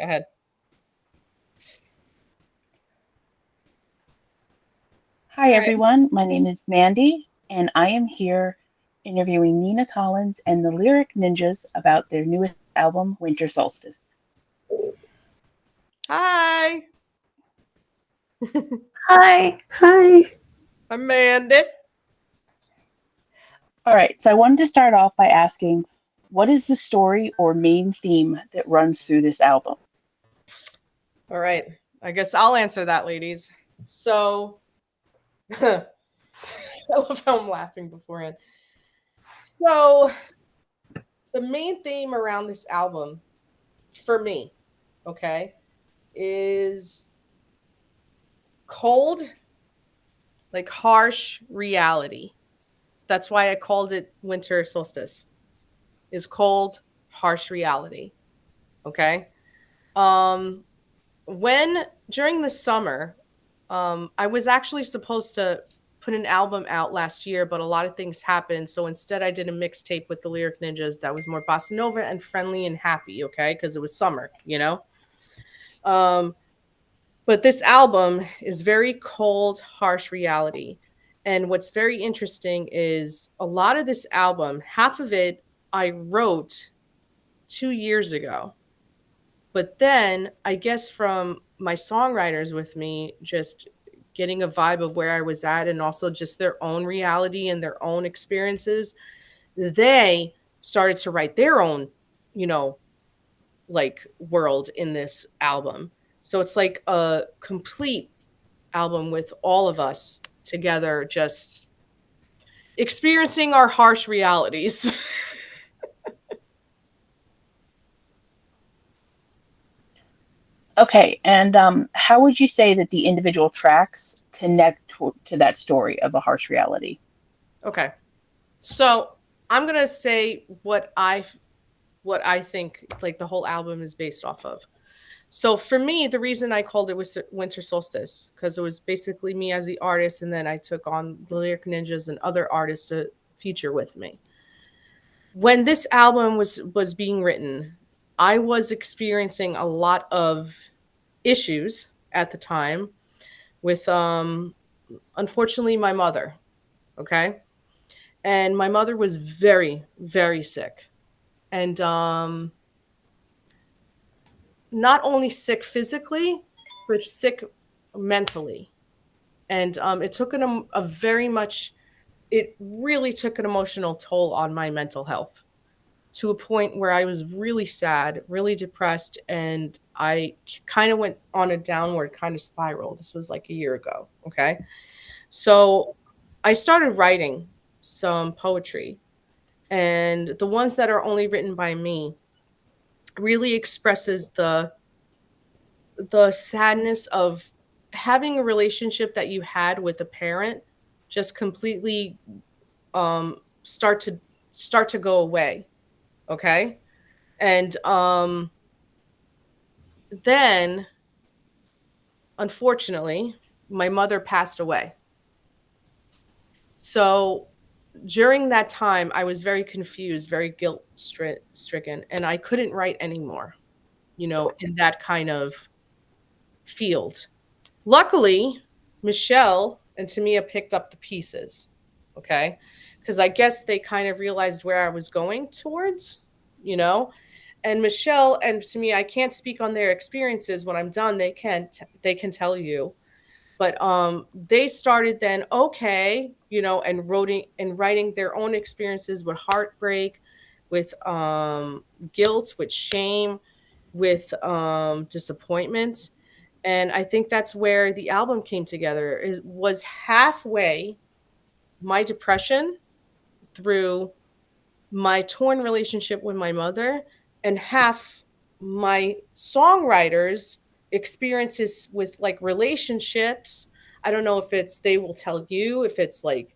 Go ahead. Hi, All right. everyone. My name is Mandy, and I am here interviewing Nina Tolins and the LyRXninjas about their newest album, Winter Solstice. Hi. Hi. Hi. Amanda. All right, so I wanted to start off by asking, what is the story or main theme that runs through this album? All right. I guess I'll answer that, ladies. So, I love how I'm laughing beforehand. So, the main theme around this album, for me, okay, is cold, like harsh reality. That's why I called it Winter Solstice. Is cold, harsh reality. Okay. Um, when during the summer, I was actually supposed to put an album out last year, but a lot of things happened. So instead, I did a mixtape with the LyRXninjas that was more bossa nova and friendly and happy. Okay, because it was summer, you know. Um, but this album is very cold, harsh reality. And what's very interesting is a lot of this album, half of it I wrote 2 years ago. But then I guess from my songwriters with me, just getting a vibe of where I was at and also just their own reality and their own experiences, they started to write their own, you know, like world in this album. So it's like a complete album with all of us together, just experiencing our harsh realities. Okay, and how would you say that the individual tracks connect to that story of a harsh reality? Okay. So I'm gonna say what I think like the whole album is based off of. So for me, the reason I called it was Winter Solstice because it was basically me as the artist, and then I took on the LyRXninjas and other artists to feature with me. When this album was being written, I was experiencing a lot of issues at the time with unfortunately my mother, okay? And my mother was very very sick. And not only sick physically, but sick mentally. And it took a very much, it really took an emotional toll on my mental health to a point where I was really sad, really depressed, and I kind of went on a downward kind of spiral. This was like a year ago. Okay. So I started writing some poetry, and the ones that are only written by me really expresses the sadness of having a relationship that you had with a parent just completely start to go away. Okay. And then unfortunately my mother passed away. So during that time I was very confused, very stricken, and I couldn't write anymore, in that kind of field. Luckily, Michelle and Tamia picked up the pieces, okay? Because I guess they kind of realized where I was going towards, you know? And Michelle and Tamia, I can't speak on their experiences. When I'm done, they can tell you. But they started then, okay, and writing their own experiences with heartbreak, with guilt, with shame, with disappointment. And I think that's where the album came together. It was halfway my depression through my torn relationship with my mother, and half my songwriters experiences with like relationships. I don't know if it's, they will tell you if it's like,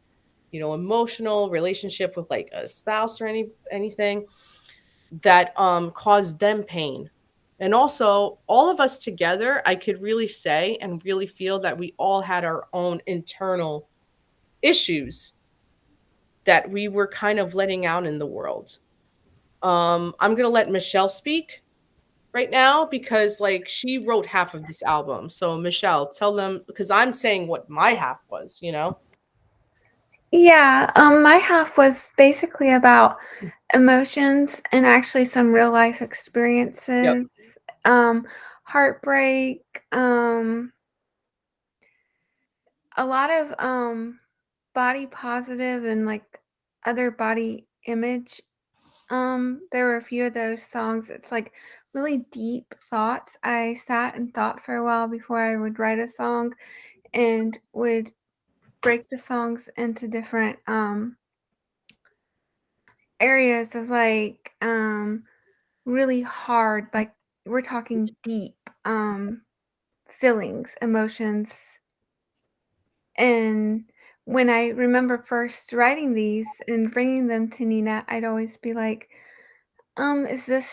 emotional relationship with like a spouse or anything that caused them pain. And also, all of us together, I could really say and really feel that we all had our own internal issues that we were kind of letting out in the world. I'm going to let Michelle speak right now because like she wrote half of this album. So Michelle, tell them because I'm saying what my half was, you know? Yeah, my half was basically about emotions and actually some real life Yep. experiences, um, heartbreak, a lot of body positive and like other body image. There were a few of those songs. It's like really deep thoughts. I sat and thought for a while before I would write a song and would break the songs into different areas of like really hard, like we're talking deep feelings, emotions. And when I remember first writing these and bringing them to Nina, I'd always be like, is this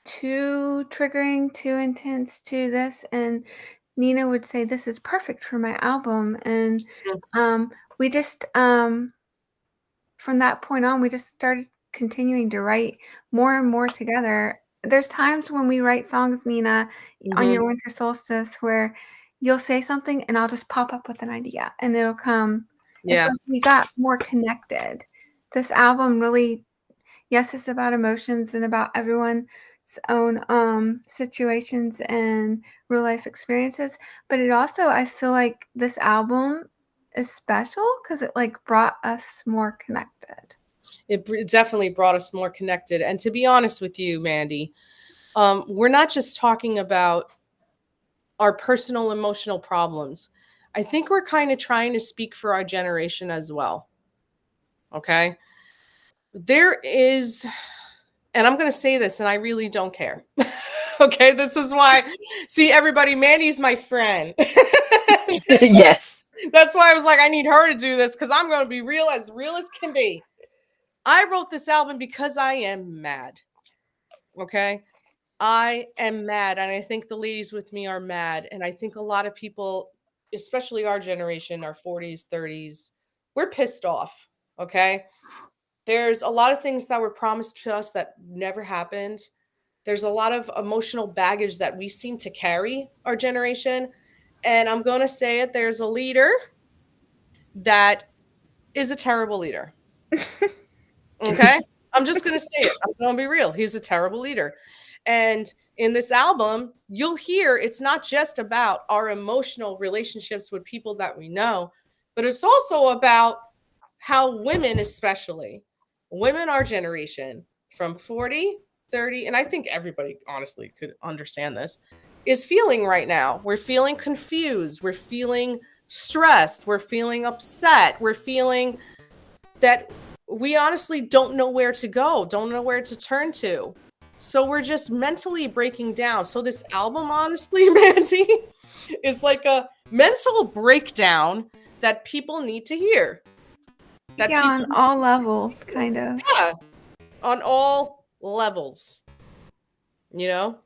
too triggering, too intense, to this? And Nina would say, this is perfect for my album. And Mm. we just from that point on, we just started continuing to write more and more together. There's times when we write songs, Nina, on Mhm. your Winter Solstice, where you'll say something and I'll just pop up with an idea and it'll come. It's Yeah. like we got more connected. This album really, yes, it's about emotions and about everyone's own situations and real life experiences, but it also, I feel like this album is special because it like brought us more connected. It definitely brought us more connected. And to be honest with you, Mandy, we're not just talking about our personal emotional problems. I think we're kind of trying to speak for our generation as well. Okay. There is, and I'm going to say this, and I really don't care. Okay. This is why, see, everybody, Mandy's my friend. Yes. That's why I was like, I need her to do this because I'm going to be real as can be. I wrote this album because I am mad. Okay. I am mad. And I think the ladies with me are mad. And I think a lot of people, especially our generation, our 40s, 30s, we're pissed off. Okay. There's a lot of things that were promised to us that never happened. There's a lot of emotional baggage that we seem to carry, our generation. And I'm going to say it, there's a leader that is a terrible leader. Okay? I'm just going to say it. I'm going to be real. He's a terrible leader. And in this album, you'll hear it's not just about our emotional relationships with people that we know, but it's also about how women, especially women our generation from 40, 30, and I think everybody honestly could understand this, is feeling right now. We're feeling confused. We're feeling stressed. We're feeling upset. We're feeling that we honestly don't know where to go, don't know where to turn to. So we're just mentally breaking down. So this album, honestly, Mandy, is like a mental breakdown that people need to hear. That Yeah, people on all levels, kind of. yeah, on all levels, you know?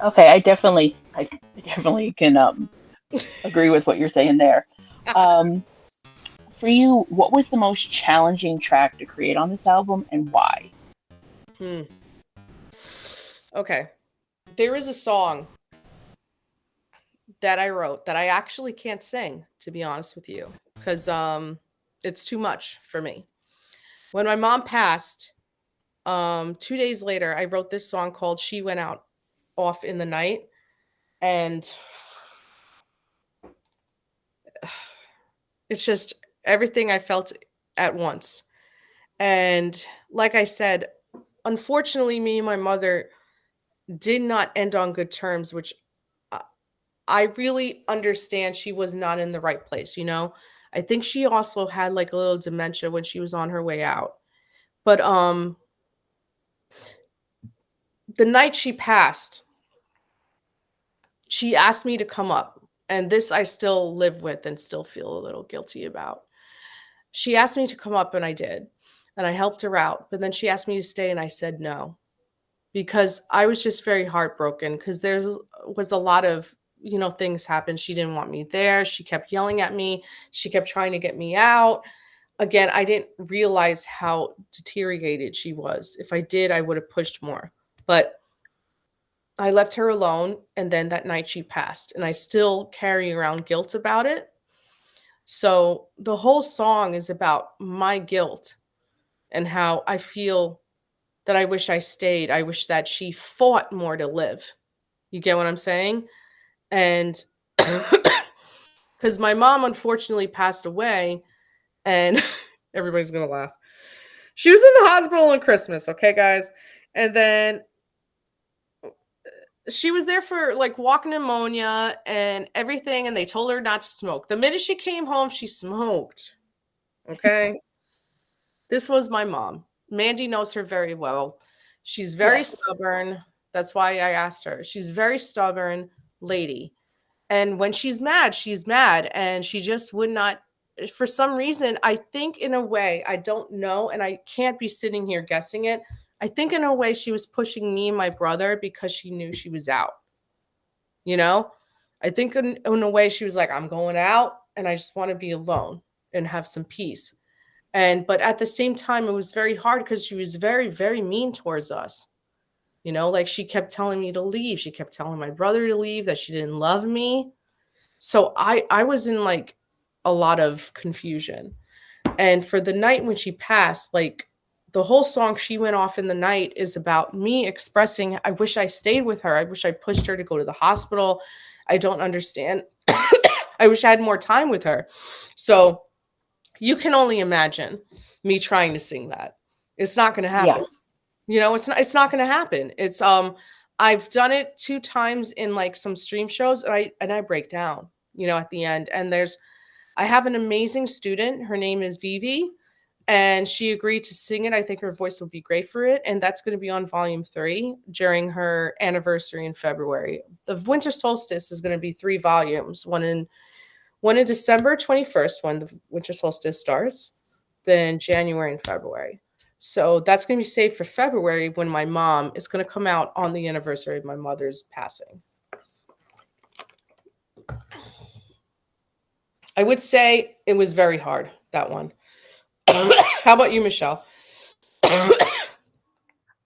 Okay, I definitely can agree with what you're saying there. Um, for you, what was the most challenging track to create on this album and why? Hmm. Okay. There is a song that I wrote that I actually can't sing, to be honest with you, because it's too much for me. When my mom passed, 2 days later, I wrote this song called She Went Out Off in the Night. And it's just everything I felt at once. And like I said, unfortunately, me and my mother did not end on good terms, which I I really understand she was not in the right place, you know? I think she also had like a little dementia when she was on her way out. But the night she passed, she asked me to come up. And this I still live with and still feel a little guilty about. She asked me to come up and I did. And I helped her out. But then she asked me to stay and I said no because I was just very heartbroken because there was a lot of, things happened. She didn't want me there. She kept yelling at me. She kept trying to get me out. again, I didn't realize how deteriorated she was. If I did, I would have pushed more. But I left her alone, and then that night she passed, and I still carry around guilt about it. So the whole song is about my guilt and how I feel that I wish I stayed. I wish that she fought more to live. You get what I'm saying? And because my mom unfortunately passed away, and everybody's going to laugh. She was in the hospital on Christmas, okay, guys? And then she was there for like walking pneumonia and everything, and they told her not to smoke. The minute she came home, she smoked. Okay. This was my mom. Mandy knows her very well. She's very Yes. stubborn. That's why I asked her. She's a very stubborn lady. And when she's mad. And she just would not, for some reason, I think in a way, I don't know, and I can't be sitting here guessing it. I think in a way she was pushing me and my brother because she knew she was out. You know? I think in a way she was like, I'm going out and I just want to be alone and have some peace. And but at the same time, it was very hard because she was very, very mean towards us. You know, like she kept telling me to leave. She kept telling my brother to leave, that she didn't love me. So I was in like a lot of confusion. And for the night when she passed, like the whole song She Went Off in the Night is about me expressing, I wish I stayed with her. I wish I pushed her to go to the hospital. I don't understand. I wish I had more time with her. So you can only imagine me trying to sing that. It's not going to happen. Yes. You know, it's not going to happen. It's I've done it 2 times in like some stream shows, and I break down, you know, at the end. And I have an amazing student. Her name is Vivi, and she agreed to sing it. I think her voice will be great for it, and that's going to be on volume 3 during her anniversary in February. The Winter Solstice is going to be 3 volumes, one in December 21st when the winter solstice starts, then January and February. So that's going to be saved for February when my mom is going to come out on the anniversary of my mother's passing. I would say it was very hard, that one. How about you, Michelle?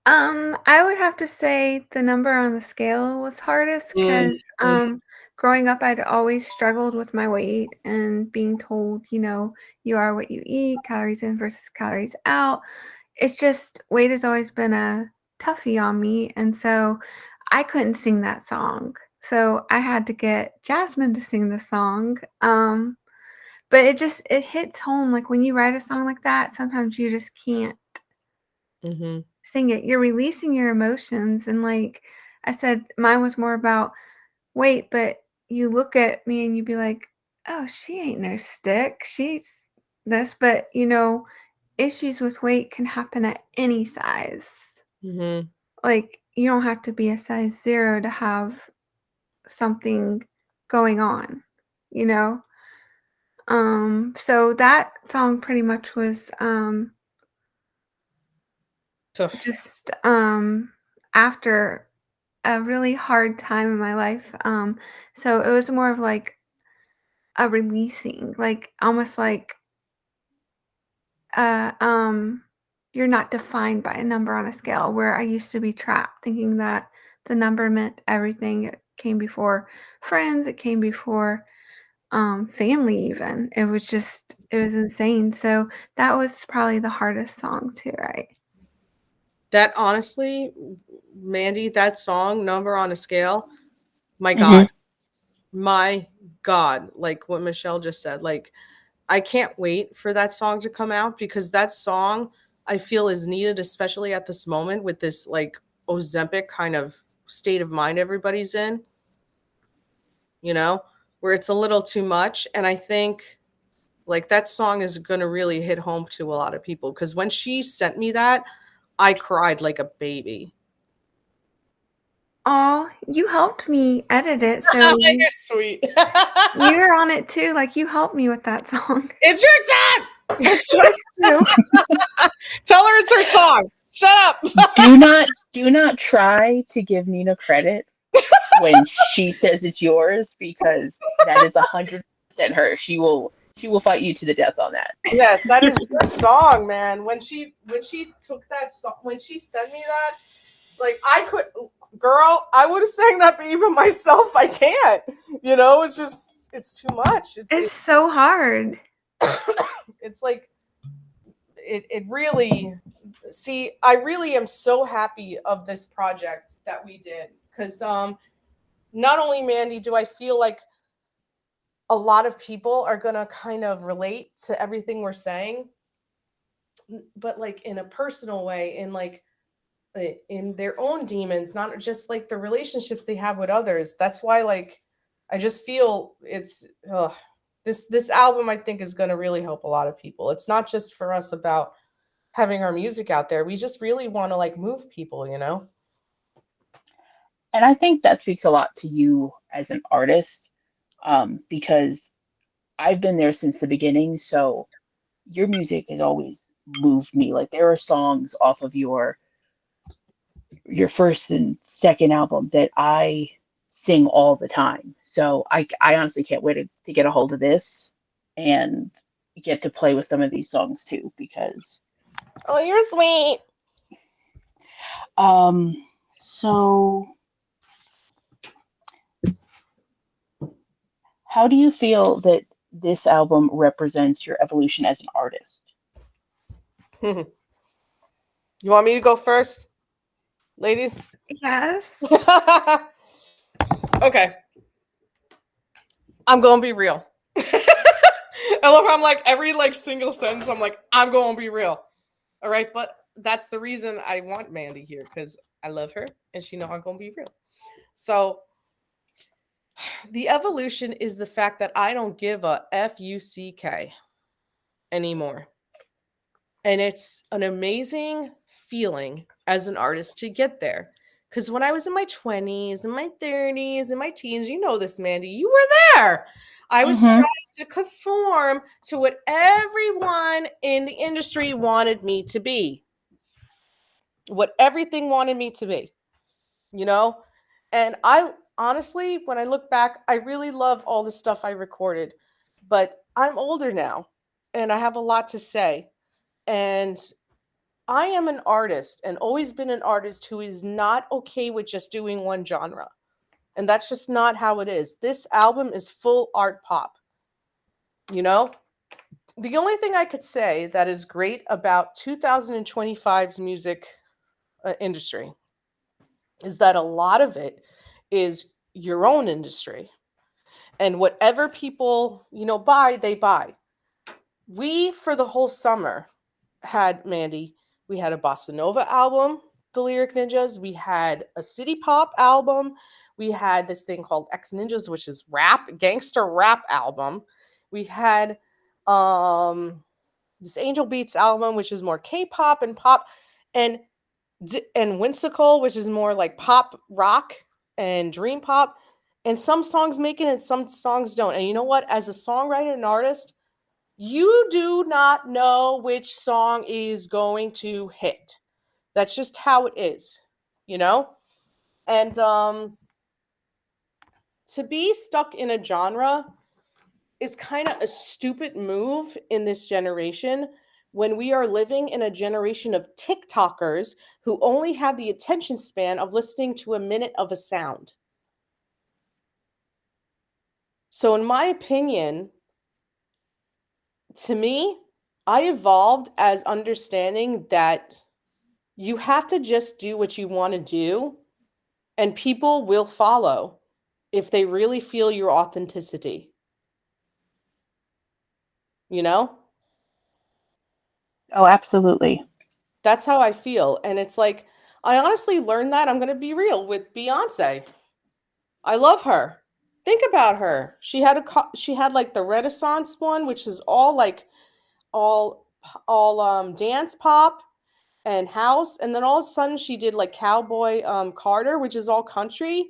I would have to say the number on the scale was hardest because Mm. growing up, I'd always struggled with my weight and being told, you are what you eat, calories in versus calories out. It's just weight has always been a toughie on me, and so I couldn't sing that song. So I had to get Jasmine to sing the song. But it hits home, like when you write a song like that, sometimes you just can't Mm-hmm. sing it. You're releasing your emotions, and like I said, mine was more about weight, but you look at me and you'd be like, "Oh, she ain't no stick. She's this." But, issues with weight can happen at any size. Mm-hmm. Like, you don't have to be a size 0 to have something going on, you know? So that song pretty much was just after a really hard time in my life. So it was more of like a releasing, like almost like uh um you're not defined by a number on a scale, where I used to be trapped thinking that the number meant everything. It came before friends, it came before family even. It was insane. So that was probably the hardest song to write. That honestly, Mandy, that song, Number on a Scale, my Hmm. God. My God. Like what Michelle just said. Like, I can't wait for that song to come out because that song I feel is needed, especially at this moment with this like Ozempic kind of state of mind everybody's in, you know, where it's a little too much. And I think like that song is going to really hit home to a lot of people because when she sent me that, I cried like a baby. Oh, you helped me edit it, so You're sweet. you're on it too. Like you helped me with that song. It's your song. It's yours too. Tell her it's her song. Shut up. Do not try to give Nina credit when she says it's yours, because that is 100% her. She will She will fight you to the death on that. Yes, that is your song, man. When she took that song, when she sent me that, like I could, girl, I would have sang that, but even myself, I can't. It's just it's too much. It's so hard. It's like it really. See, I really am so happy of this project that we did because not only Mandy do I feel like a lot of people are gonna kind of relate to everything we're saying, but like in a personal way, in their own demons, not just like the relationships they have with others. That's why, like, I just feel this album I think is gonna really help a lot of people. It's not just for us about having our music out there. We just really want to like move people. And I think that speaks a lot to you as an artist, because I've been there since the beginning. So your music has always moved me. Like there are songs off of your first and second album that I sing all the time. So I honestly can't wait to get a hold of this and get to play with some of these songs too, because Oh, you're sweet. um so how do you feel that this album represents your evolution as an artist? You want me to go first, ladies? Yes. Okay, I'm gonna be real. I love how I'm like every like single sentence. I'm like, I'm gonna be real. All right, but that's the reason I want Mandy here because I love her and she know I'm gonna be real. So the evolution is the fact that I don't give a fuck anymore. And it's an amazing feeling as an artist to get there. Because when I was in my 20s and my 30s and my teens, you know this, Mandy, you were there. I was Mm-hmm. trying to conform to what everyone in the industry wanted me to be, what everything wanted me to be, you know? And I honestly, when I look back, I really love all the stuff I recorded, but I'm older now and I have a lot to say. And I am an artist and always been an artist who is not okay with just doing one genre. And that's just not how it is. This album is full art pop, you know? The only thing I could say that is great about 2025's music industry is that a lot of it is your own industry. And whatever people, buy, they buy. We, for the whole summer, had Mandy. We had a bossa nova album, the LyRXninjas. We had a city pop album. We had this thing called X-Ninjas, which is rap, gangster rap album. We had this Angel Beats album, which is more K-pop and pop, and and Whimsical, which is more like pop rock and dream pop. And some songs make it, and some songs don't. And you know what? As a songwriter and artist, you do not know which song is going to hit. That's just how it is, you know? And to be stuck in a genre is kind of a stupid move in this generation when we are living in a generation of TikTokers who only have the attention span of listening to a minute of a sound. So, in my opinion, to me, I evolved as understanding that you have to just do what you want to do, and people will follow if they really feel your authenticity, you know? Oh, absolutely. That's how I feel. And it's like, I honestly learned that. I'm going to be real with Beyonce. I love her. Think about her. She had like the Renaissance one, which is all like all dance pop and house, and then all of a sudden she did like Cowboy Carter, which is all country.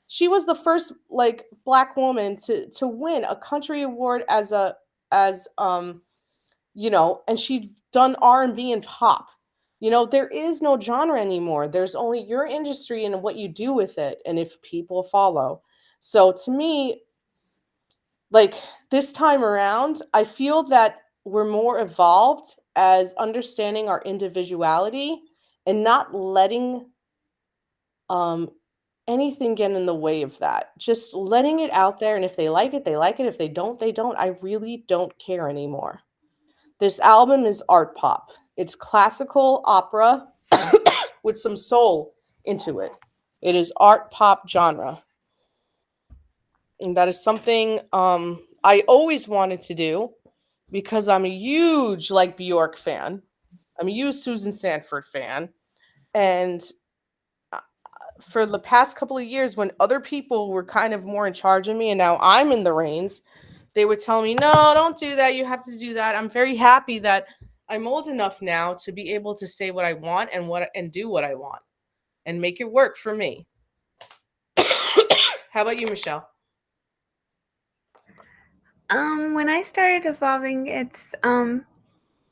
She was the first like black woman to win a country award as and she'd done R&B and pop. There is no genre anymore. There's only your industry and what you do with it and if people follow. So to me, Like this time around, I feel that we're more evolved as understanding our individuality and not letting um anything get in the way of that. Just letting it out there, and if they like it, they like it. If they don't, they don't. I really don't care anymore. This album is art pop. It's classical opera with some soul into it. It is art pop genre. And that is something I always wanted to do because I'm a huge like Bjork fan. I'm a huge Susan Sanford fan. And for the past couple of years, when other people were kind of more in charge of me and now I'm in the reins, they would tell me, no, don't do that. You have to do that. I'm very happy that I'm old enough now to be able to say what I want and do what I want and make it work for me. How about you, Michelle? When I started evolving, it's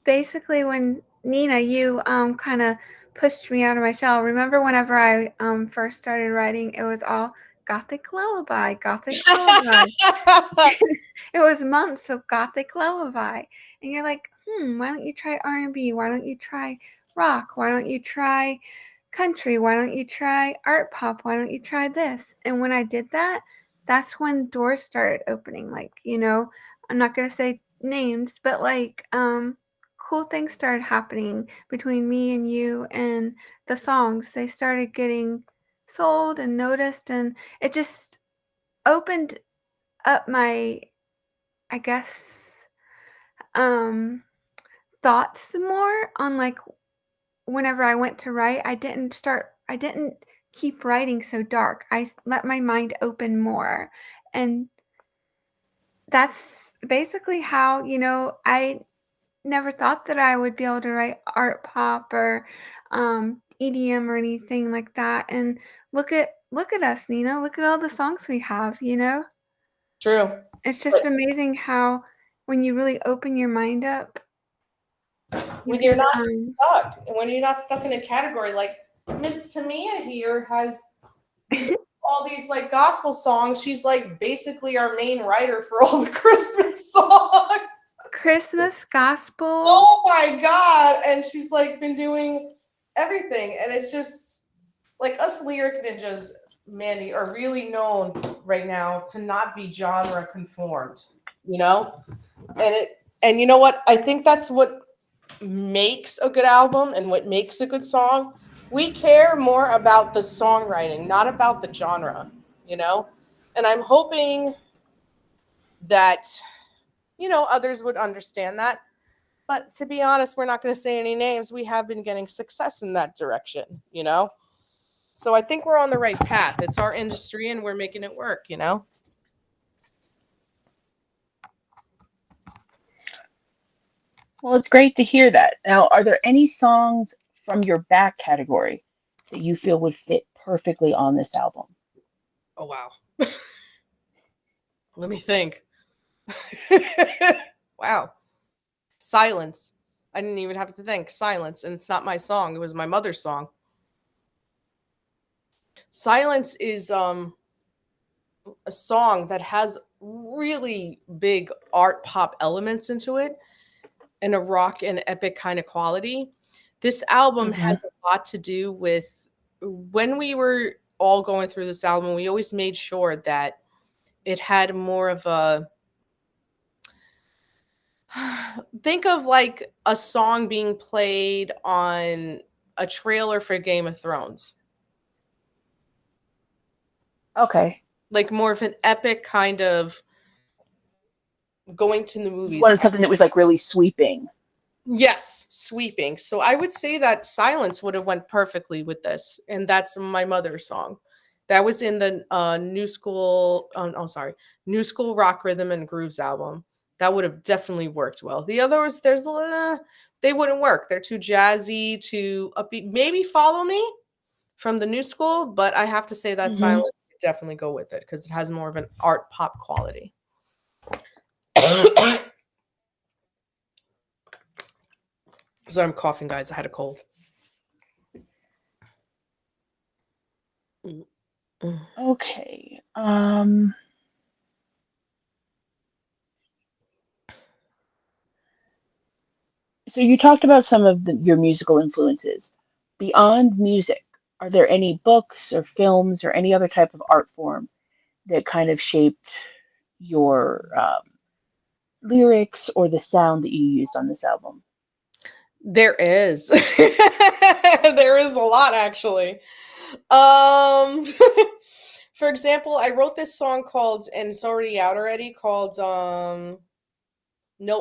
basically when Nina, you kind of pushed me out of my shell. Remember whenever I first started writing, it was all gothic lullaby, gothic lullaby. It was months of gothic lullaby, and you're like, why don't you try R&B? Why don't you try rock? Why don't you try country? Why don't you try art pop? Why don't you try this? And when I did that, that's when doors started opening. Like, I'm not gonna say names, but like cool things started happening between me and you, and the songs, they started getting sold and noticed, and it just opened up my, I guess, um thoughts more on like whenever I went to write, I didn't keep writing so dark. Let my mind open more. And that's basically how, I never thought that I would be able to write art pop or EDM or anything like that. And look at us, Nina. Look at all the songs we have. True. It's just amazing how when you really open your mind up, you When you're can not stuck, when you're not stuck in a category, like Miss Tamia here has all these like gospel songs. She's like basically our main writer for all the Christmas songs. Christmas gospel. Oh my god! And she's like been doing everything, and it's just like us LyRXninjas, Mandy, are really known right now to not be genre conformed, you know? And you know what? I think that's what makes a good album and what makes a good song. We care more about the songwriting, not about the genre, you know? And I'm hoping that, others would understand that. But to be honest, we're not going to say any names. We have been getting success in that direction. So I think we're on the right path. It's our industry and we're making it work. Well, it's great to hear that. Now, are there any songs from your back category that you feel would fit perfectly on this album? Oh, wow. Let me think. Wow. Silence. I didn't even have to think. Silence. And it's not my song. It was my mother's song. Silence is a song that has really big art pop elements into it and a rock and epic kind of quality. This album Mm-hmm. has a lot to do with when we were all going through this album, we always made sure that it had more of a think of like a song being played on a trailer for Game of Thrones. Okay. Like more of an epic kind of going to the You movies. wanted something that was like really sweeping. Yes, sweeping. So I would say that Silence would have went perfectly with this, and that's my mother's song. That was in the New School. New School Rock Rhythm and Grooves album. That would have definitely worked well. The others, they wouldn't work. They're too jazzy, too upbeat. Maybe Follow Me from the New School, but I have to say that Mm-hmm. Silence would definitely go with it because it has more of an art pop quality. So I'm coughing, guys. I had a cold. Okay. So you talked about some of your musical influences. Beyond music, are there any books or films or any other type of art form that kind of shaped your lyrics or the sound that you used on this album? There is. There is a lot actually. Um for example, I wrote this song called, and it's already out already, called No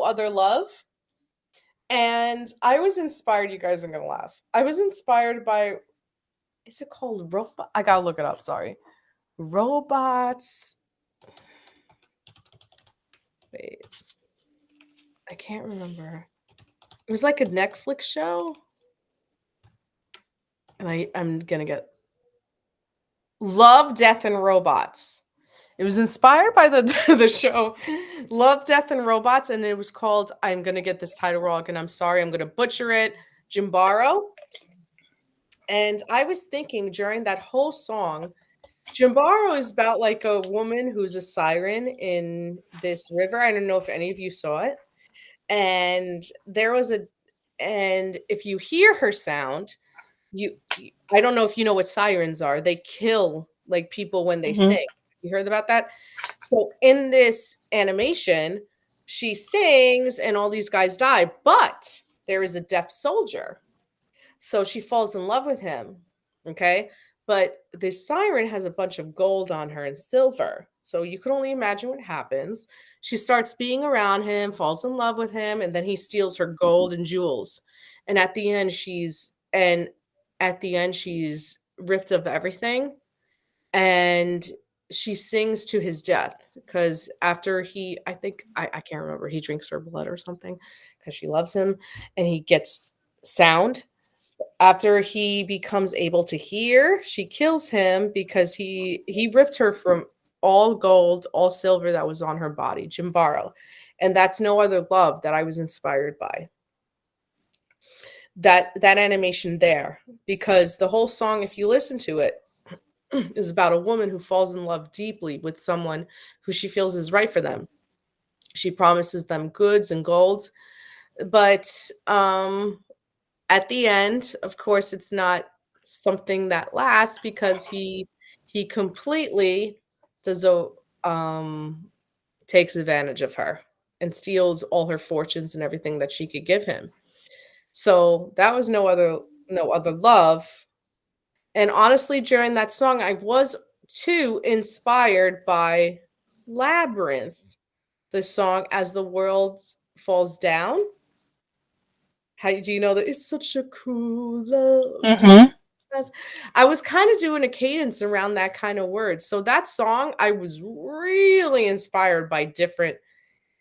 Other Love. And I was inspired, you guys are gonna laugh. I was inspired by, is it called Robot? I gotta look it up, sorry. Robots. Wait, I can't remember. It was like a Netflix show. And I'm gonna get Love, Death, and Robots. It was inspired by the the show Love, Death, and Robots, and it was called, I'm gonna get this title wrong, and I'm sorry, I'm gonna butcher it, Jimbaro. And I was thinking during that whole song, Jimbaro is about like a woman who's a siren in this river. I don't know if any of you saw it. And there was a, and if you hear her sound, I don't know if you know what sirens are. They kill like people when they Hmm. sing. You heard about that? So in this animation, she sings and all these guys die, but there is a deaf soldier. So she falls in love with him. Okay. But this siren has a bunch of gold on her and silver. So you can only imagine what happens. She starts being around him, falls in love with him, and then he steals her gold and jewels. And at the end she's ripped of everything, and she sings to his death because after he, I think, I can't remember, he drinks her blood or something because she loves him, and he gets sound. After he becomes able to hear, she kills him because he ripped her from all gold, all silver that was on her body, Jimbaro. And that's No Other Love that I was inspired by. That animation there, because the whole song, if you listen to it, is about a woman who falls in love deeply with someone who she feels is right for them. She promises them goods and golds, but at the end, of course, it's not something that lasts because he completely does a takes advantage of her and steals all her fortunes and everything that she could give him. So that was No Other Love. And honestly, during that song, I was too inspired by Labyrinth, the song As the World Falls Down. How do you know that it's such a cruel love to Hmm. us? I was kind of doing a cadence around that kind of word. So that song, I was really inspired by different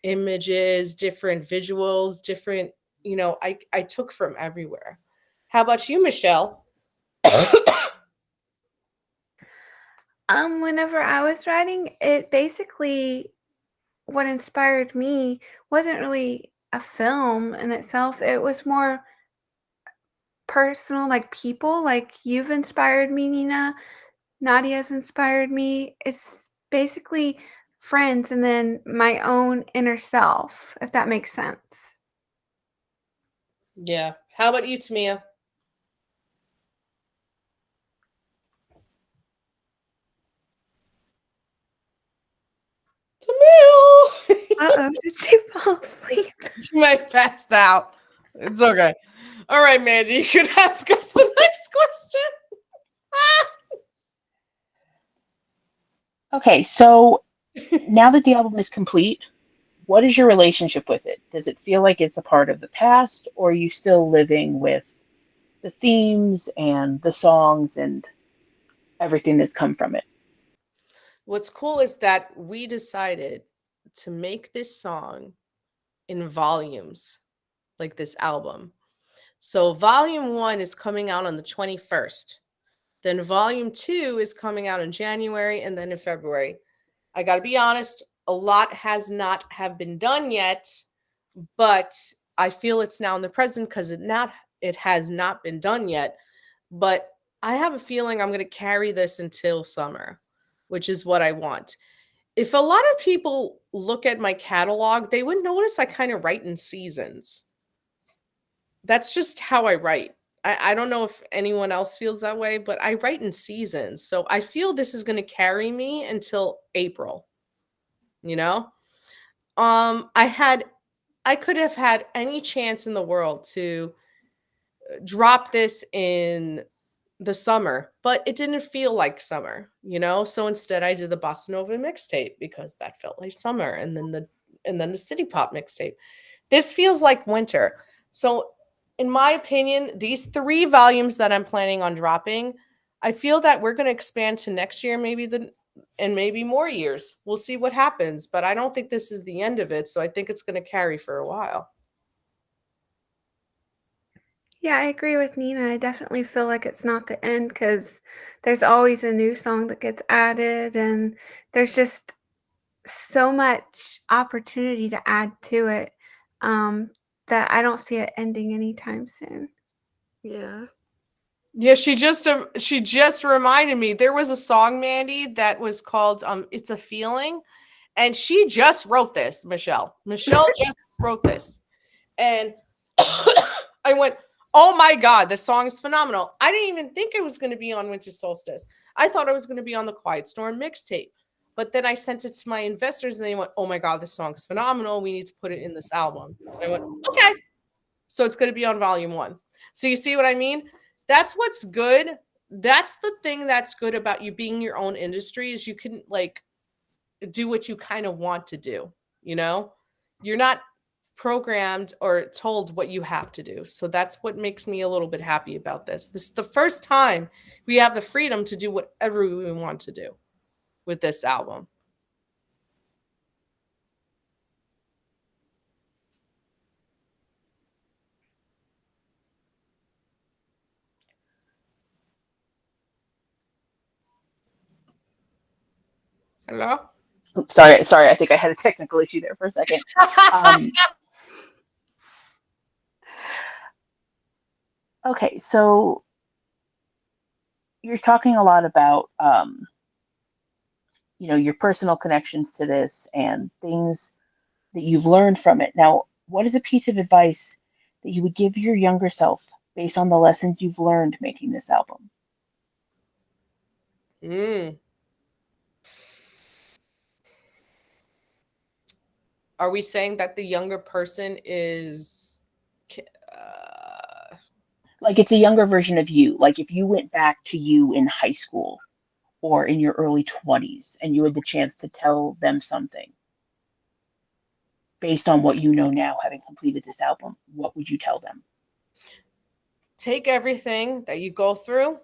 images, different visuals, different, I took from everywhere. How about you, Michelle? Whenever I was writing, it basically what inspired me wasn't really a film in itself. It was more personal, like people, like you've inspired me, Nina. Nadia's inspired me. It's basically friends and then my own inner self, if that makes sense. Yeah. How about you, Tamia? Tamia! Uh-oh, did she fall asleep? She might passed out. It's okay. All right, Mandy, you can ask us the next Okay, so now that the album is complete, what is your relationship with it? Does it feel like it's a part of the past, or are you still living with the themes and the songs and everything that's come from it? What's cool is that we decided to make this song in volumes, like this album. So volume 1 is coming out on the 21st. Then volume 2 is coming out in January and then in February. I got to be honest, a lot has not have been done yet, but I feel it's now in the present because it has not been done yet. But I have a feeling I'm going to carry this until summer, which is what I want. If a lot of people look at my catalog, they would notice I kind of write in seasons. That's just how I write. I don't know if anyone else feels that way, but I write in seasons. So I feel this is going to carry me until April, you know? I had I could have had any chance in the world to drop this in the summer, but it didn't feel like summer, you know? So instead I did the Bossa Nova mixtape because that felt like summer, and then the City Pop mixtape. This feels like winter. So in my opinion, these 3 volumes that I'm planning on dropping, I feel that we're going to expand to next year, and maybe more years. We'll see what happens, but I don't think this is the end of it, so I think it's going to carry for a while. Yeah, I agree with Nina. I definitely feel like it's not the end because there's always a new song that gets added, and there's just so much opportunity to add to it um, that I don't see it ending anytime soon. Yeah. Yeah, she just reminded me there was a song, Mandy, that was called It's a Feeling, and she just wrote this, Michelle. Michelle just wrote this. And I went, "Oh my god, this song is phenomenal." I didn't even think it was going to be on Winter Solstice. I thought it was going to be on the Quiet Storm mixtape. But then I sent it to my investors and they went, "Oh my god, this song's phenomenal. We need to put it in this album." And I went, "Okay." So it's going to be on volume 1. So you see what I mean? That's what's good. That's the thing that's good about you being your own industry is you can like do what you kind of want to do, you know? You're not programmed or told what you have to do. So that's what makes me a little bit happy about this. This is the first time we have the freedom to do whatever we want to do with this album. Hello? Sorry. I think I had a technical issue there for a second. Um, okay, so you're talking a lot about your personal connections to this and things that you've learned from it. Now, what is a piece of advice that you would give your younger self based on the lessons you've learned making this album? Mm. Are we saying that the younger person is uh, Like it's a younger version of you. Like if you went back to you in high school or in your early 20s and you had the chance to tell them something based on what you know now, having completed this album, what would you tell them? take everything that you go through,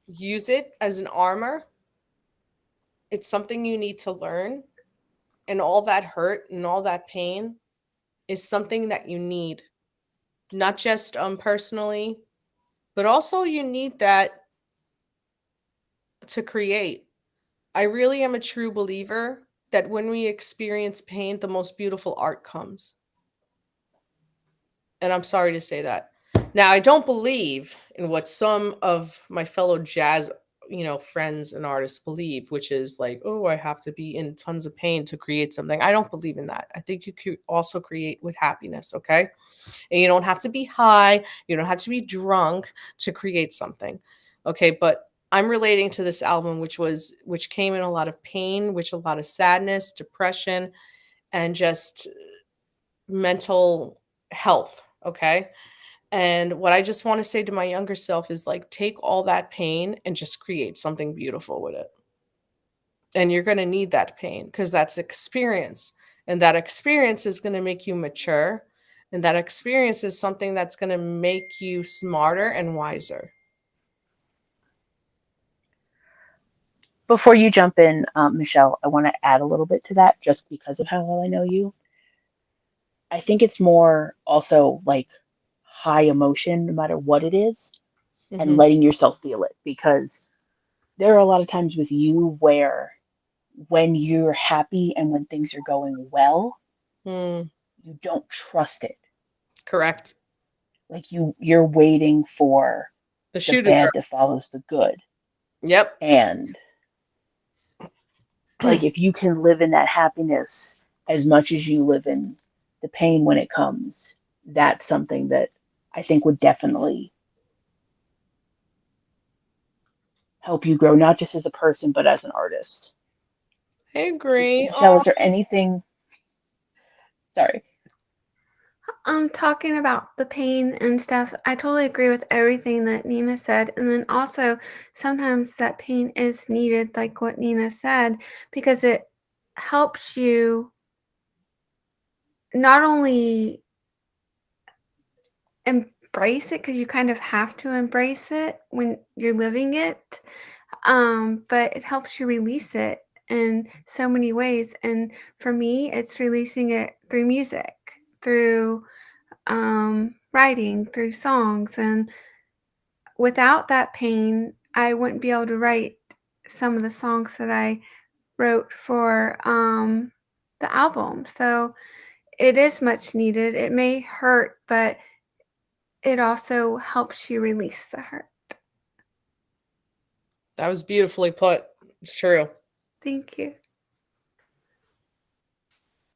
use it as an armor. It's something you need to learn, and all that hurt and all that pain is something that you need, not just personally, but also you need that to create. I really am a true believer that when we experience pain, the most beautiful art comes. And I'm sorry to say that. Now, I don't believe in what some of my fellow jazz, friends and artists believe, which is like, oh, I have to be in tons of pain to create something. I don't believe in that. I think you could also create with happiness, okay? And you don't have to be high, you don't have to be drunk to create something. Okay, but I'm relating to this album which came in a lot of pain, which a lot of sadness, depression, and just mental health, okay? And what I just want to say to my younger self is like take all that pain and just create something beautiful with it. And you're going to need that pain because that's experience. And that experience is going to make you mature. And that experience is something that's going to make you smarter and wiser. Before you jump in, Michelle, I want to add a little bit to that just because of how well I know you. I think it's more also like high emotion, no matter what it is, and Hmm. letting yourself feel it. Because there are a lot of times with you where when you're happy and when things are going well, Mm, you don't trust it. correct. Like you're waiting for The the shoe to bad drop. that follows the good. Yep. And like if you can live in that happiness as much as you live in the pain when it comes, that's something that I think would definitely help you grow, not just as a person, but as an artist. I agree. Michelle, Oh, is there anything? Sorry. Talking about the pain and stuff, I totally agree with everything that Nina said. And then also, sometimes that pain is needed, like what Nina said, because it helps you not only embrace it, because you kind of have to embrace it when you're living it, but it helps you release it in so many ways. And for me, it's releasing it through music, through writing, through songs. And without that pain, I wouldn't be able to write some of the songs that I wrote for the album. So it is much needed. It may hurt, but it also helps you release the hurt. that was beautifully put. It's true. Thank you.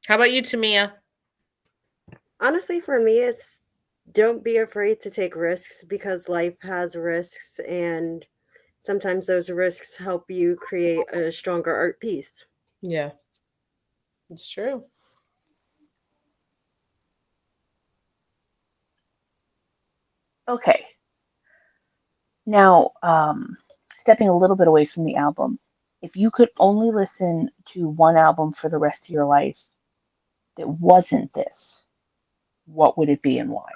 How about you, Tamia? Honestly, for me, it's don't be afraid to take risks because life has risks, and sometimes those risks help you create a stronger art piece. Yeah, it's true. Okay. Now, stepping a little bit away from the album, if you could only listen to one album for the rest of your life that wasn't this, what would it be and why?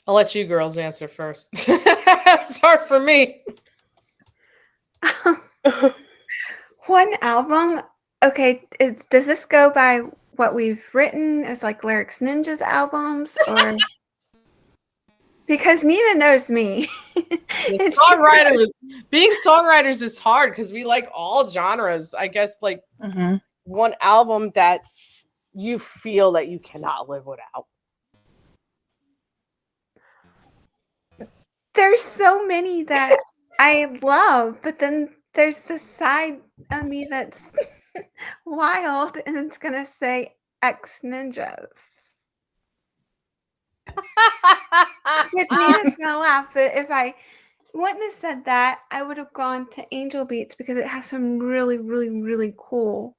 I'll let you girls answer first. It's hard for me. One album. Okay, does this go by what we've written as like LyRXninjas albums, or because Nina knows me? And Being songwriters is hard because we like all genres. I guess like Mm-hmm. one album that you feel that you cannot live without. there's so many that I love, but then there's this side of me that's wild, and it's gonna say LyRXninjas. Which Nina's gonna laugh, but if I wouldn't have said that, I would have gone to Angel Beats because it has some really, really, really cool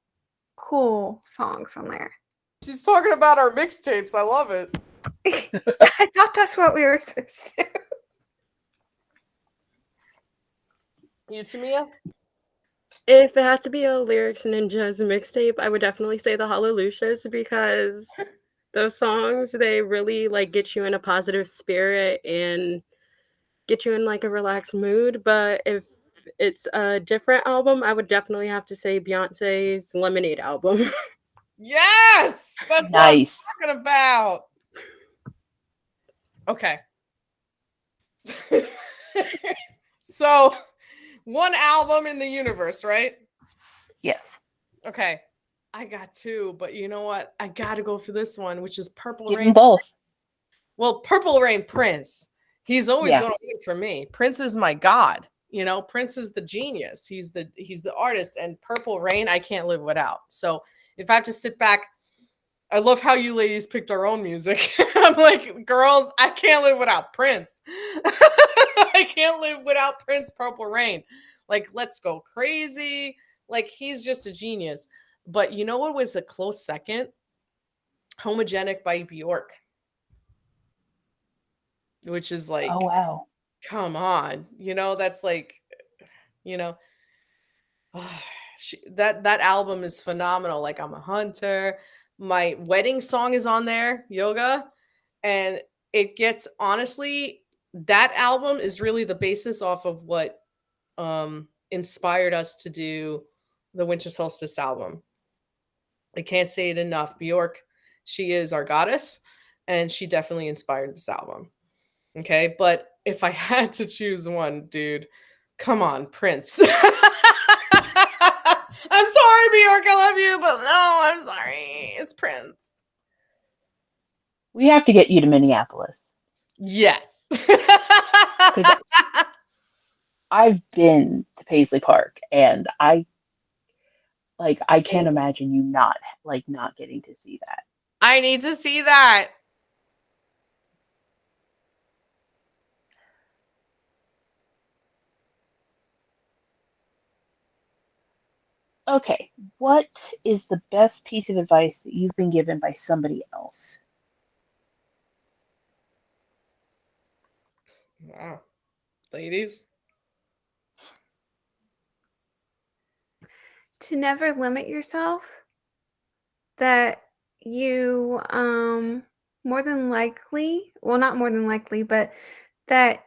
songs on there. She's talking about our mixtapes. I love it. I thought that's what we were supposed to do. You, Tamia? If it had to be a LyRXninjas mixtape, I would definitely say the Hallelujahs because those songs, they really like get you in a positive spirit and get you in like a relaxed mood. But if it's a different album, I would definitely have to say Beyonce's Lemonade album. Yes! That's Nice. what I'm talking about. Okay. So, one album in the universe, right? Yes. Okay. I got two, but you know what? I got to go for this one, which is Purple Give Rain. them both. Well, Purple Rain Prince. He's always Yeah. going to win for me. Prince is my god. You know, Prince is the genius. He's the artist, and Purple Rain I can't live without. So, if I have to sit back, I love how you ladies picked our own music. I'm like, girls, I can't live without Prince. I can't live without Prince Purple Rain. Like, let's go crazy. Like, he's just a genius. But you know what was a close second? Homogenic by Bjork. Which is like, Oh, wow. come on. You know, that's like, you know, that album is phenomenal. Like, I'm a hunter. My wedding song is on there, Yoga. And it gets, honestly, that album is really the basis off of what inspired us to do the Winter Solstice album. I can't say it enough. Bjork, she is our goddess, and she definitely inspired this album. Okay, but if I had to choose one, dude, come on, Prince. I'm sorry, Bjork, I love you, but no, I'm sorry. It's Prince. We have to get you to Minneapolis. Yes. I've been to Paisley Park, and I can't imagine you not getting to see that. I need to see that. Okay, what is the best piece of advice that you've been given by somebody else? Wow. Ladies? To never limit yourself, that you more than likely, well, not more than likely, but that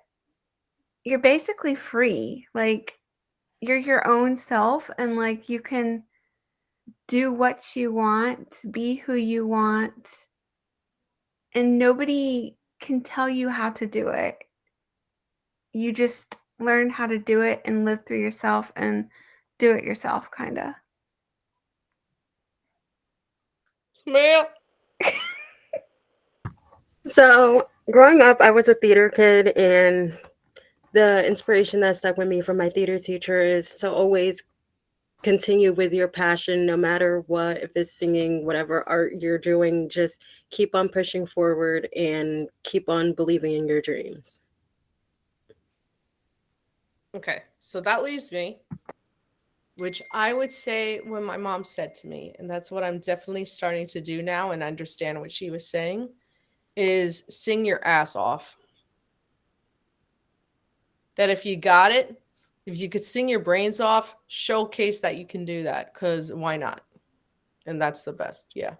you're basically free. Like you're your own self and like you can do what you want, be who you want, and nobody can tell you how to do it. You just learn how to do it and live through yourself and do it yourself, kind of. Smell. So, growing up, I was a theater kid, and the inspiration that stuck with me from my theater teacher is to always continue with your passion no matter what. If it's singing, whatever art you're doing, just keep on pushing forward and keep on believing in your dreams. Okay, so that leaves me, which I would say when my mom said to me, and that's what I'm definitely starting to do now and understand what she was saying, is sing your ass off. That if you got it, if you could sing your brains off, showcase that you can do that, because why not? And that's the best. Yeah.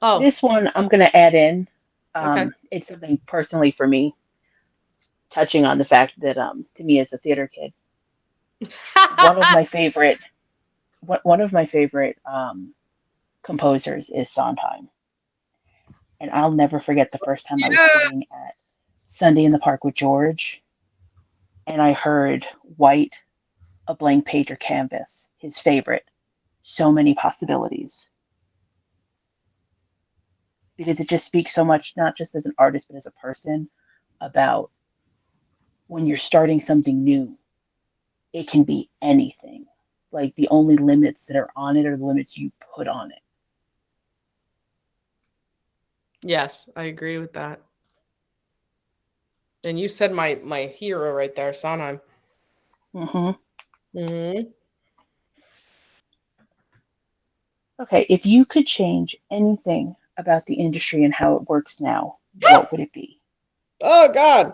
Oh, This one I'm going to add in. okay. It's something personally for me, touching on the fact that to me as a theater kid, one of my favorite one of my favorite composers is Sondheim, and I'll never forget the first time I was Yeah. sitting at Sunday in the Park with George, and I heard White, a blank page or canvas, his favorite, so many possibilities, because it just speaks so much, not just as an artist but as a person, about when you're starting something new, it can be anything. Like the only limits that are on it are the limits you put on it. Yes, I agree with that. And you said my hero right there, Sondheim. Hmm. Hmm. Okay, if you could change anything about the industry and how it works now, what would it be? Oh God.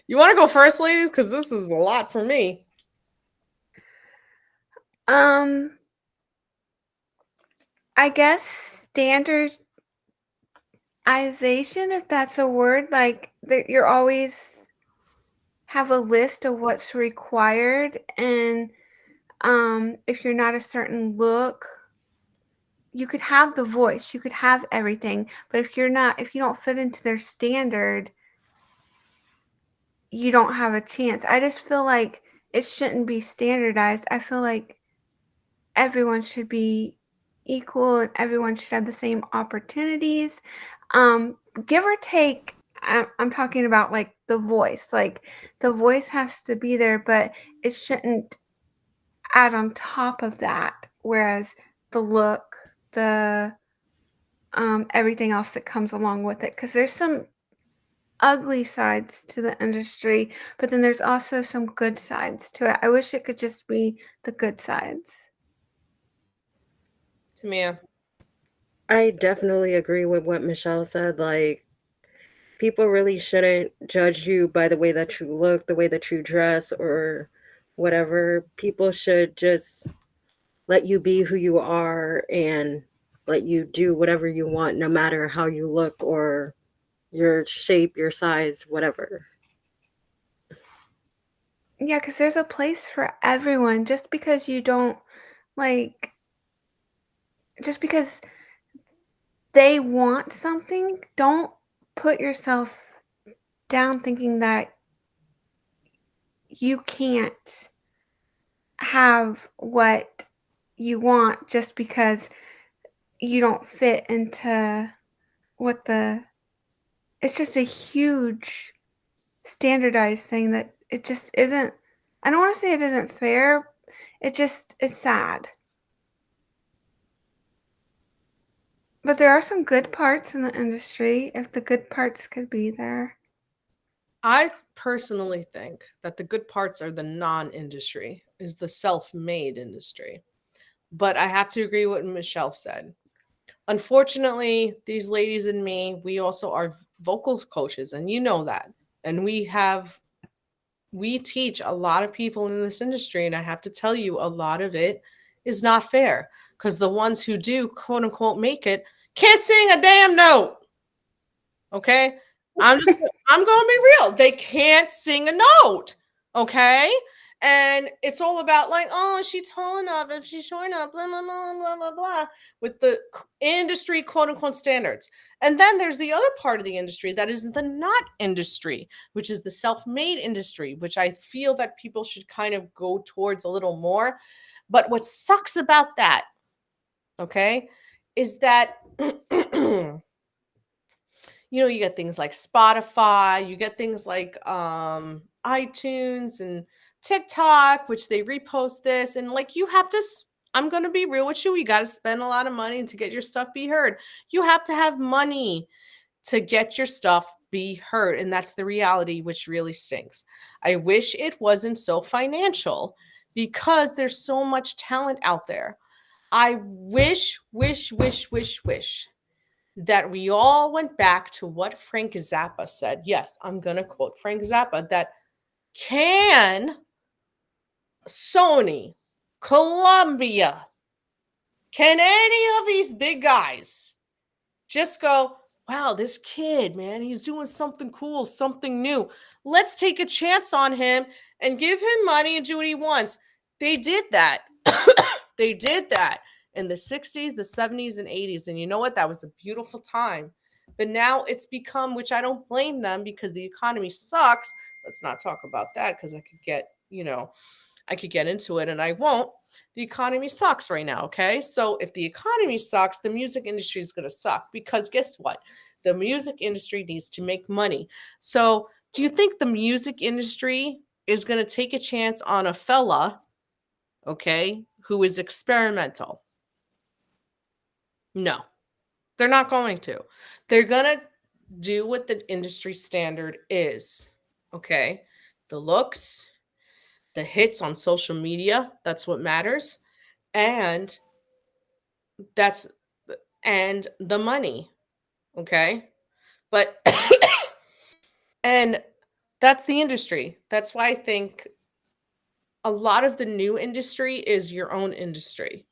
You want to go first, ladies? Because this is a lot for me. Um, I guess standardization, if that's a word, like that you're always have a list of what's required, and if you're not a certain look, you could have the voice, you could have everything, but if you don't fit into their standard, you don't have a chance. I just feel like it shouldn't be standardized. I feel like everyone should be equal and everyone should have the same opportunities. Um, Give or take, I'm talking about like the voice. Like the voice has to be there, but it shouldn't add on top of that. Whereas the look, the everything else that comes along with it, because there's some ugly sides to the industry, but then there's also some good sides to it. I wish it could just be the good sides. Tamia. I definitely agree with what Michelle said. Like, people really shouldn't judge you by the way that you look, the way that you dress, or whatever. People should just let you be who you are and let you do whatever you want, no matter how you look or your shape, your size, whatever. Yeah, because there's a place for everyone. Just because you don't like, just because they want something, don't put yourself down thinking that you can't have what you want just because you don't fit into what the it's just a huge standardized thing that it just isn't. I don't want to say it isn't fair. It just is sad. But there are some good parts in the industry if the good parts could be there. I personally think that the good parts are the non-industry, is the self-made industry. But I have to agree with what Michelle said. Unfortunately, these ladies and me, we also are vocal coaches, and you know that. And we teach a lot of people in this industry, and I have to tell you, a lot of it is not fair because the ones who do quote unquote make it can't sing a damn note. Okay? I'm just I'm going to be real. They can't sing a note. Okay? And it's all about like, oh, is she tall enough? If she's short enough, blah blah blah blah blah blah, with the industry quote unquote standards. And then there's the other part of the industry that is the not industry, which is the self-made industry, which I feel that people should kind of go towards a little more. But what sucks about that, okay, is that you get things like Spotify, you get things like iTunes and TikTok, which they repost this, and like you have to. I'm gonna be real with you. You got to spend a lot of money to get your stuff be heard. You have to have money to get your stuff be heard, and that's the reality, which really stinks. I wish it wasn't so financial because there's so much talent out there. I wish that we all went back to what Frank Zappa said. Yes, I'm going to quote Frank Zappa that can Sony, Columbia, can any of these big guys just go, wow, this kid, man, he's doing something cool, something new. Let's take a chance on him and give him money and do what he wants. They did that. They did that in the 60s, the 70s, and 80s. And you know what? That was a beautiful time. But now it's become, which I don't blame them because the economy sucks. Let's not talk about that because I could get into it and I won't. The economy sucks right now, okay? So if the economy sucks, the music industry is going to suck because guess what? The music industry needs to make money. So do you think the music industry is going to take a chance on a fella, okay, who is experimental? No, they're not going to. They're going to do what the industry standard is, okay? The looks, the hits on social media, that's what matters. And that's and the money, okay? But and that's the industry. That's why I think a lot of the new industry is your own industry.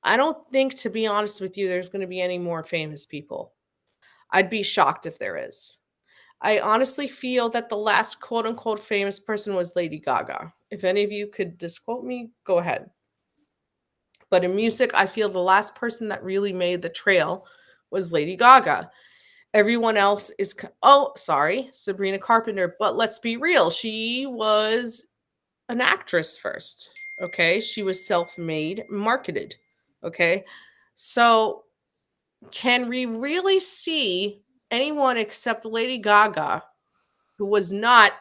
I don't think, to be honest with you, there's going to be any more famous people. I'd be shocked if there is. I honestly feel that the last quote unquote famous person was Lady Gaga. If any of you could disquote me, go ahead. But in music, I feel the last person that really made the trail was Lady Gaga. Everyone else is, oh, sorry, Sabrina Carpenter. But let's be real. She was an actress first. Okay. She was self made, marketed. Okay. So can we really see anyone except Lady Gaga who was not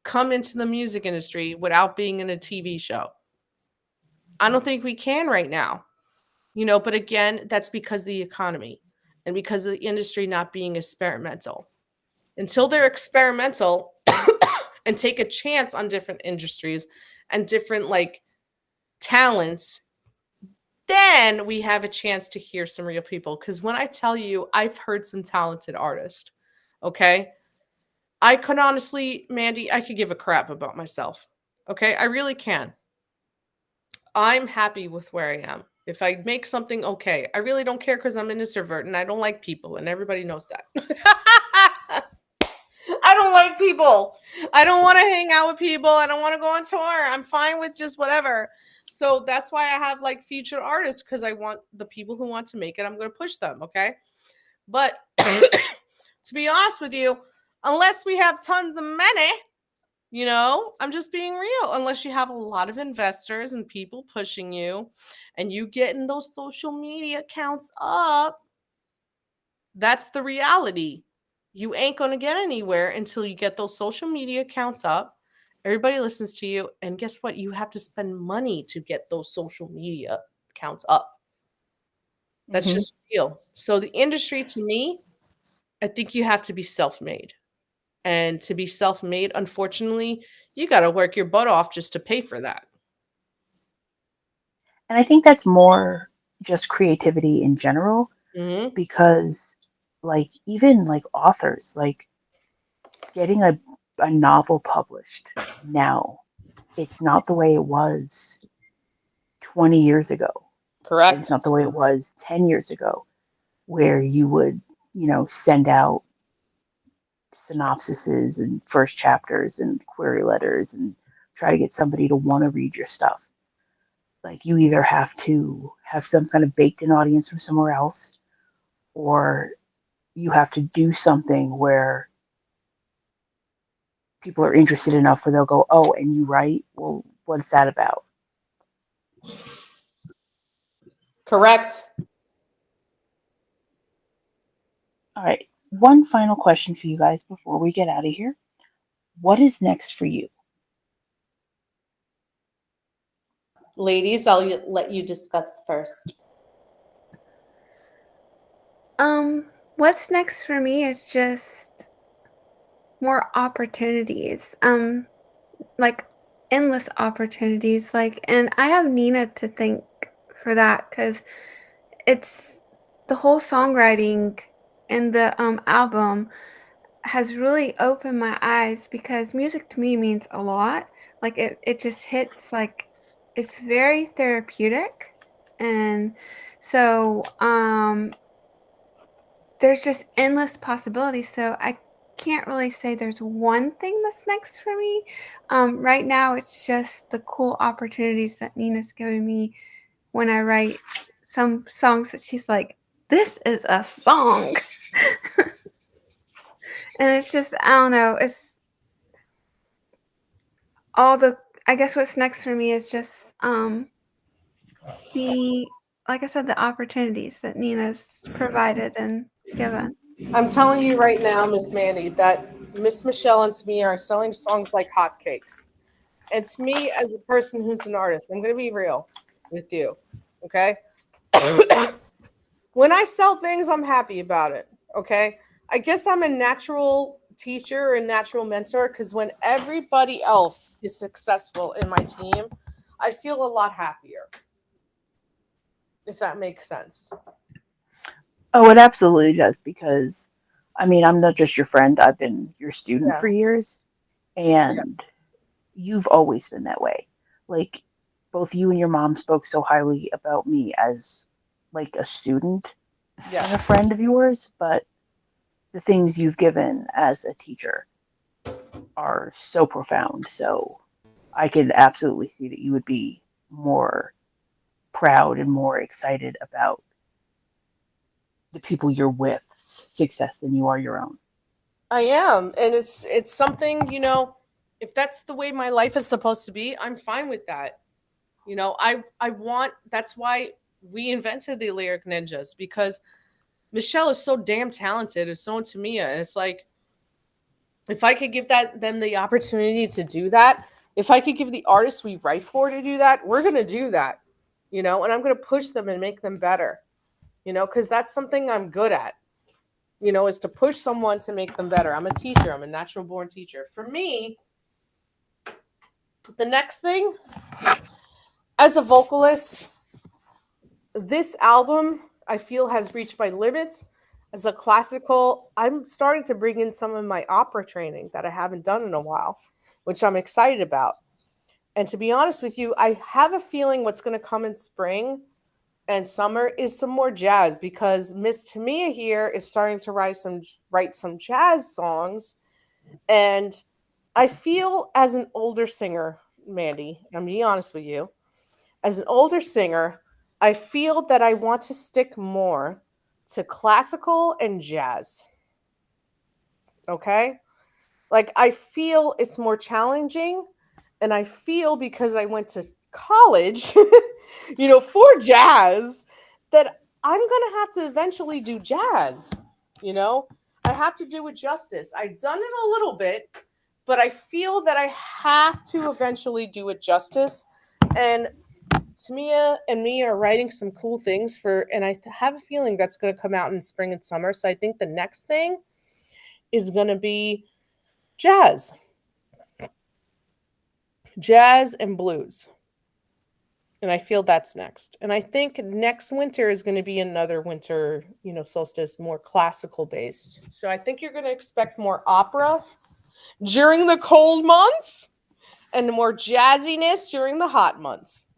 come into the music industry without being in a TV show? I don't think we can right now. But again, that's because of the economy and because of the industry not being experimental. Until they're experimental and take a chance on different industries and different like talents, then we have a chance to hear some real people. Because when I tell you, I've heard some talented artists, okay? I could honestly, Mandy, I could give a crap about myself. Okay, I really can. I'm happy with where I am. If I make something okay, I really don't care because I'm an introvert and I don't like people, and everybody knows that. I don't like people. I don't want to hang out with people. I don't want to go on tour. I'm fine with just whatever. So that's why I have like featured artists because I want the people who want to make it, I'm going to push them. Okay. But to be honest with you, unless we have tons of money, I'm just being real. Unless you have a lot of investors and people pushing you and you getting those social media accounts up, that's the reality. You ain't going to get anywhere until you get those social media accounts up. Everybody listens to you. And guess what? You have to spend money to get those social media accounts up. That's Hmm. just real. So the industry to me, I think you have to be self-made. And to be self-made, unfortunately, you got to work your butt off just to pay for that. And I think that's more just creativity in general Mhm. because, like, even like authors, like getting a novel published now, it's not the way it was 20 years ago. And it's Correct. not the way it was 10 years ago, where you would, send out synopsises and first chapters and query letters and try to get somebody to want to read your stuff. Like you either have to have some kind of baked in audience from somewhere else, or you have to do something where people are interested enough where they'll go, oh, and you write? Well, what's that about? Correct. All right. One final question for you guys before we get out of here. What is next for you? Ladies, I'll let you discuss first. What's next for me is just more opportunities. Like endless opportunities. And I have Nina to thank for that because it's the whole songwriting and the album has really opened my eyes because music to me means a lot. Like it just hits like it's very therapeutic. And so there's just endless possibilities. So I can't really say there's one thing that's next for me. Right now it's just the cool opportunities that Nina's giving me when I write some songs that she's like, this is a song. And it's just, I don't know, it's all the, I guess what's next for me is just the, like I said, the opportunities that Nina's provided and given. I'm telling you right now, Miss Mandy, that Miss Michelle and me are selling songs like hotcakes. And to me, as a person who's an artist, I'm going to be real with you. Okay. When I sell things, I'm happy about it. Okay. I guess I'm a natural teacher and natural mentor because when everybody else is successful in my team, I feel a lot happier, if that makes sense. Oh, it absolutely does because, I mean, I'm not just your friend, I've been your student Yeah. for years, Yeah. and you've always been that way. Like, both you and your mom spoke so highly about me as like a student and a Yes. friend of yours, but the things you've given as a teacher are so profound. So I could absolutely see that you would be more proud and more excited about the people you're with success than you are your own. I am, and it's something, if that's the way my life is supposed to be, I'm fine with that. I want that's why we invented the Lyric Ninjas because Michelle is so damn talented, and so is Tamia, and it's like if I could give them the opportunity to do that, if I could give the artists we write for to do that, we're gonna do that, and I'm gonna push them and make them better, because that's something I'm good at, is to push someone to make them better. I'm a teacher. I'm a natural born teacher. For me, the next thing as a vocalist, this album I feel has reached my limits. As a classical, I'm starting to bring in some of my opera training that I haven't done in a while, which I'm excited about. And to be honest with you, I have a feeling what's going to come in spring and summer is some more jazz because Miss Tamia here is starting to write some jazz songs. And I feel as an older singer, Mandy, I'm being honest with you, as an older singer, I feel that I want to stick more to classical and jazz. Okay? Like I feel it's more challenging and I feel because I went to college, for jazz that I'm going to have to eventually do jazz, you know? I have to do it justice. I've done it a little bit, but I feel that I have to eventually do it justice. And Tamia and me are writing some cool things and I have a feeling that's going to come out in spring and summer. So I think the next thing is going to be jazz and blues. And I feel that's next. And I think next winter is going to be another winter, solstice, more classical based. So I think you're going to expect more opera during the cold months and more jazziness during the hot months.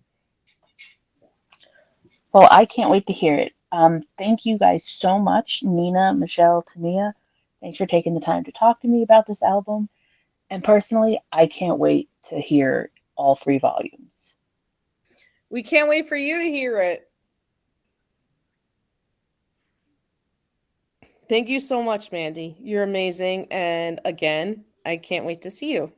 Well, I can't wait to hear it. Thank you guys so much, Nina, Michelle, Tamia. Thanks for taking the time to talk to me about this album. And personally, I can't wait to hear all 3 volumes. We can't wait for you to hear it. Thank you so much, Mandy. You're amazing. And again, I can't wait to see you.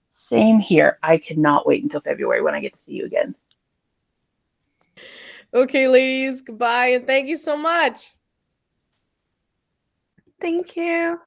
Same here. I cannot wait until February when I get to see you again. Okay, ladies, goodbye. And thank you so much. Thank you.